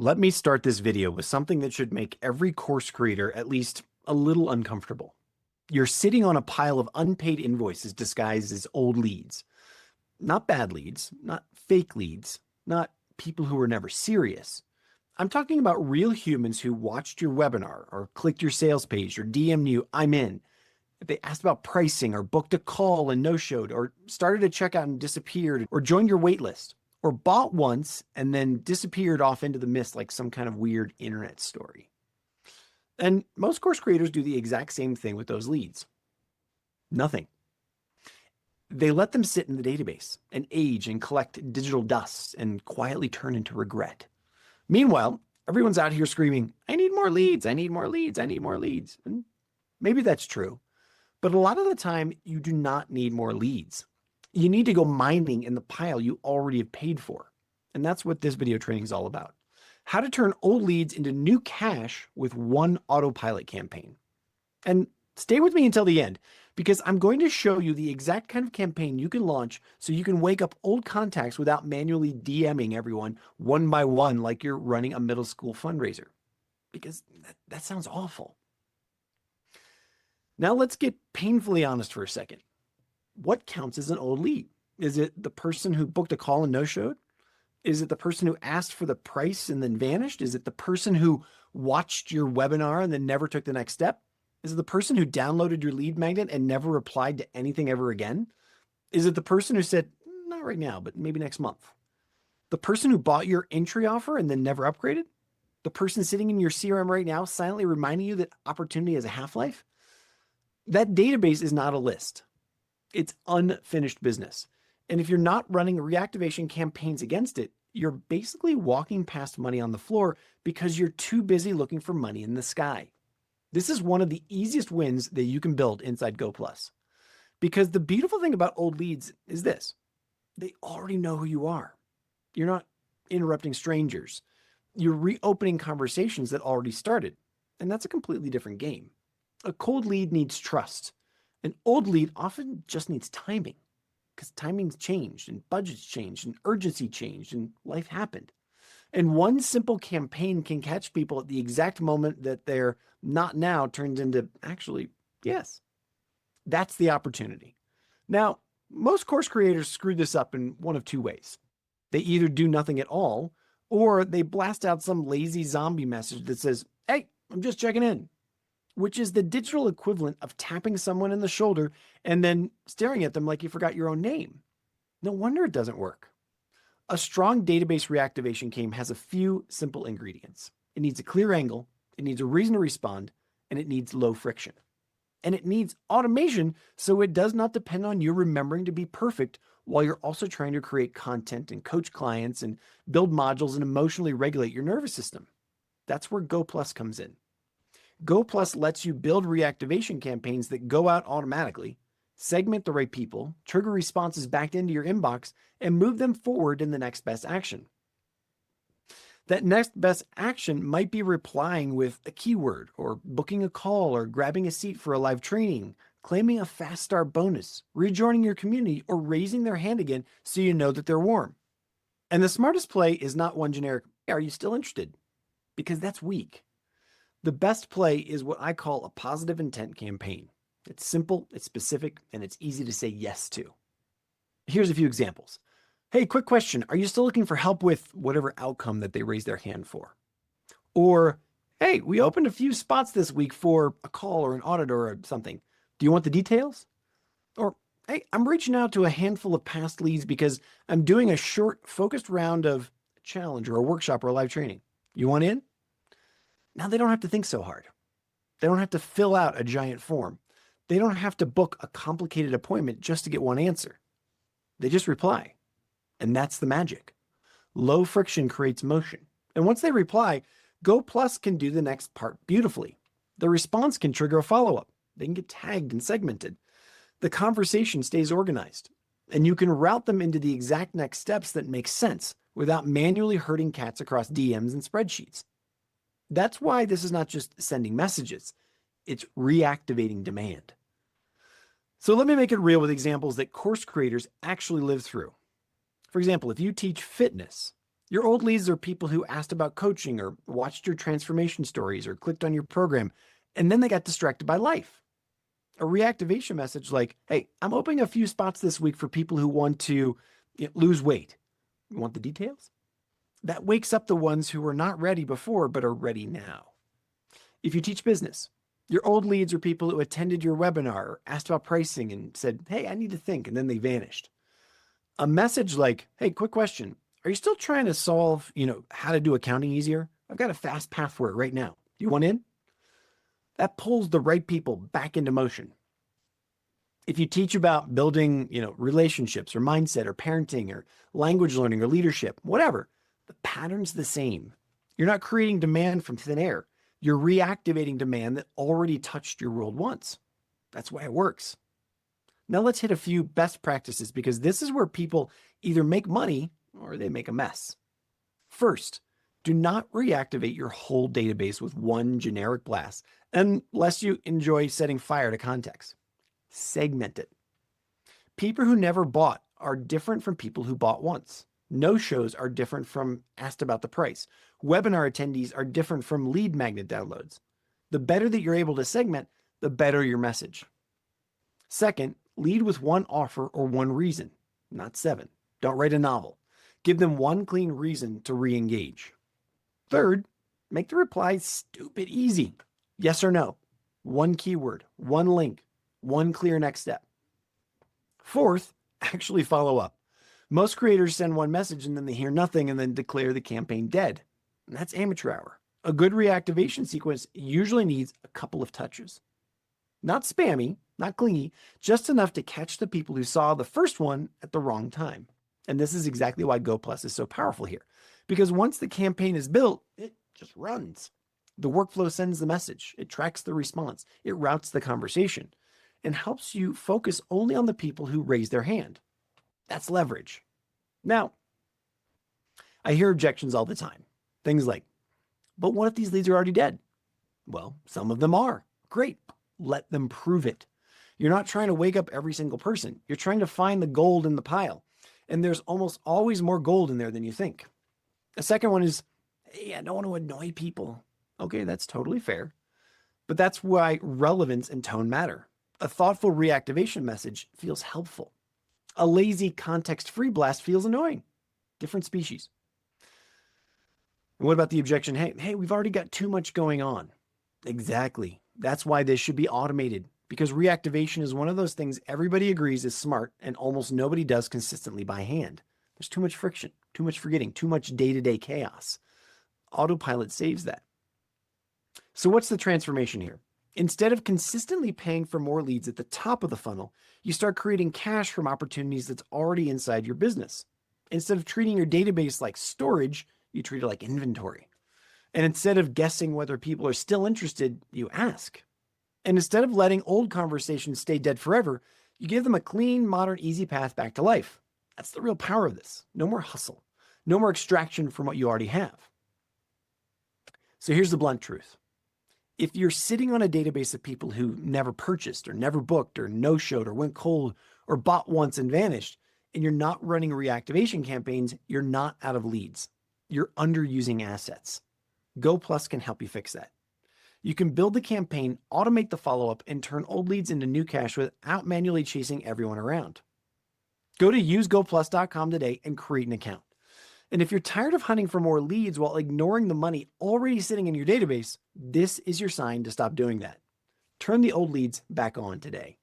Let me start this video with something that should make every course creator at least a little uncomfortable. You're sitting on a pile of unpaid invoices disguised as old leads. Not bad leads, not fake leads, not people who were never serious. I'm talking about real humans who watched your webinar or clicked your sales page or DM'd you, "I'm in." If they asked about pricing or booked a call and no-showed or started a checkout and disappeared or joined your wait list or bought once and then disappeared off into the mist like some kind of weird internet story. And most course creators do the exact same thing with those leads. Nothing. They let them sit in the database and age and collect digital dust and quietly turn into regret. Meanwhile, everyone's out here screaming, "I need more leads, I need more leads, I need more leads." And maybe that's true, but a lot of the time you do not need more leads. You need to go mining in the pile you already have paid for. And that's what this video training is all about. How to turn old leads into new cash with one autopilot campaign. And stay with me until the end, because I'm going to show you the exact kind of campaign you can launch so you can wake up old contacts without manually DMing everyone one by one like you're running a middle school fundraiser. Because that sounds awful. Now let's get painfully honest for a second. What counts as an old lead? Is it the person who booked a call and no-showed? Is it the person who asked for the price and then vanished? Is it the person who watched your webinar and then never took the next step? Is it the person who downloaded your lead magnet and never replied to anything ever again? Is it the person who said, "Not right now, but maybe next month"? The person who bought your entry offer and then never upgraded? The person sitting in your CRM right now silently reminding you that opportunity has a half-life? That database is not a list. It's unfinished business. And if you're not running reactivation campaigns against it, you're basically walking past money on the floor because you're too busy looking for money in the sky. This is one of the easiest wins that you can build inside Go Plus. Because the beautiful thing about old leads is this: they already know who you are. You're not interrupting strangers. You're reopening conversations that already started. And that's a completely different game. A cold lead needs trust. An old lead often just needs timing, because timing's changed and budgets changed and urgency changed and life happened. And one simple campaign can catch people at the exact moment that their "not now" turns into actually yes. That's the opportunity. Now, most course creators screw this up in one of two ways. They either do nothing at all, or they blast out some lazy zombie message that says, "Hey, I'm just checking in," which is the digital equivalent of tapping someone in the shoulder and then staring at them like you forgot your own name. No wonder it doesn't work. A strong database reactivation game has a few simple ingredients. It needs a clear angle, it needs a reason to respond, and it needs low friction. And it needs automation so it does not depend on you remembering to be perfect while you're also trying to create content and coach clients and build modules and emotionally regulate your nervous system. That's where Go Plus comes in. Go Plus lets you build reactivation campaigns that go out automatically, segment the right people, trigger responses back into your inbox, and move them forward in the next best action. That next best action might be replying with a keyword, or booking a call, or grabbing a seat for a live training, claiming a fast start bonus, rejoining your community, or raising their hand again so you know that they're warm. And the smartest play is not one generic, "Are you still interested?" Because that's weak. The best play is what I call a positive intent campaign. It's simple, it's specific, and it's easy to say yes to. Here's a few examples. "Hey, quick question. Are you still looking for help with whatever outcome that they raised their hand for?" Or, "Hey, we opened a few spots this week for a call or an audit or something. Do you want the details?" Or, "Hey, I'm reaching out to a handful of past leads because I'm doing a short, focused round of a challenge or a workshop or a live training. You want in?" Now they don't have to think so hard. They don't have to fill out a giant form. They don't have to book a complicated appointment just to get one answer. They just reply. And that's the magic. Low friction creates motion. And once they reply, Go Plus can do the next part beautifully. The response can trigger a follow-up. They can get tagged and segmented. The conversation stays organized. And you can route them into the exact next steps that make sense without manually herding cats across DMs and spreadsheets. That's why this is not just sending messages, it's reactivating demand. So let me make it real with examples that course creators actually live through. For example, if you teach fitness, Your old leads are people who asked about coaching or watched your transformation stories or clicked on your program, and then they got distracted by life. A reactivation message like, hey, I'm opening a few spots this week for people who want to lose weight. You want the details? That wakes up the ones who were not ready before but are ready now. If you teach business, your old leads are people who attended your webinar or asked about pricing and said, hey, I need to think, and then they vanished. A message like, hey, quick question. Are you still trying to solve, how to do accounting easier? I've got a fast path for it right now. You want in? That pulls the right people back into motion. If you teach about building, relationships or mindset or parenting or language learning or leadership, whatever, the pattern's the same. You're not creating demand from thin air. You're reactivating demand that already touched your world once. That's why it works. Now let's hit a few best practices because this is where people either make money or they make a mess. First, do not reactivate your whole database with one generic blast unless you enjoy setting fire to context. Segment it. People who never bought are different from people who bought once. No-shows are different from asked about the price. Webinar attendees are different from lead magnet downloads. The better that you're able to segment, the better your message. Second, lead with one offer or one reason, not 7. Don't write a novel. Give them one clean reason to re-engage. Third, make the reply stupid easy. Yes or no. One keyword, one link, one clear next step. Fourth, actually follow up. Most creators send one message and then they hear nothing and then declare the campaign dead. And that's amateur hour. A good reactivation sequence usually needs a couple of touches. Not spammy, not clingy, just enough to catch the people who saw the first one at the wrong time. And this is exactly why Go Plus is so powerful here. Because once the campaign is built, it just runs. The workflow sends the message. It tracks the response. It routes the conversation and helps you focus only on the people who raise their hand. That's leverage. Now, I hear objections all the time. Things like, but what if these leads are already dead? Well, some of them are. Great. Let them prove it. You're not trying to wake up every single person. You're trying to find the gold in the pile. And there's almost always more gold in there than you think. A second one is, hey, I don't want to annoy people. Okay, that's totally fair. But that's why relevance and tone matter. A thoughtful reactivation message feels helpful. A lazy context-free blast feels annoying. Different species. And what about the objection? Hey, we've already got too much going on. Exactly. That's why this should be automated, because reactivation is one of those things everybody agrees is smart and almost nobody does consistently by hand. There's too much friction, too much forgetting, too much day-to-day chaos. Autopilot saves that. So what's the transformation here? Instead of consistently paying for more leads at the top of the funnel, you start creating cash from opportunities that's already inside your business. Instead of treating your database like storage, you treat it like inventory. And instead of guessing whether people are still interested, you ask. And instead of letting old conversations stay dead forever, you give them a clean, modern, easy path back to life. That's the real power of this. No more hustle. No more extraction from what you already have. So here's the blunt truth. If you're sitting on a database of people who never purchased or never booked or no-showed or went cold or bought once and vanished, and you're not running reactivation campaigns, you're not out of leads. You're underusing assets. Go Plus can help you fix that. You can build the campaign, automate the follow-up, and turn old leads into new cash without manually chasing everyone around. Go to usegoplus.com today and create an account. And if you're tired of hunting for more leads while ignoring the money already sitting in your database, this is your sign to stop doing that. Turn the old leads back on today.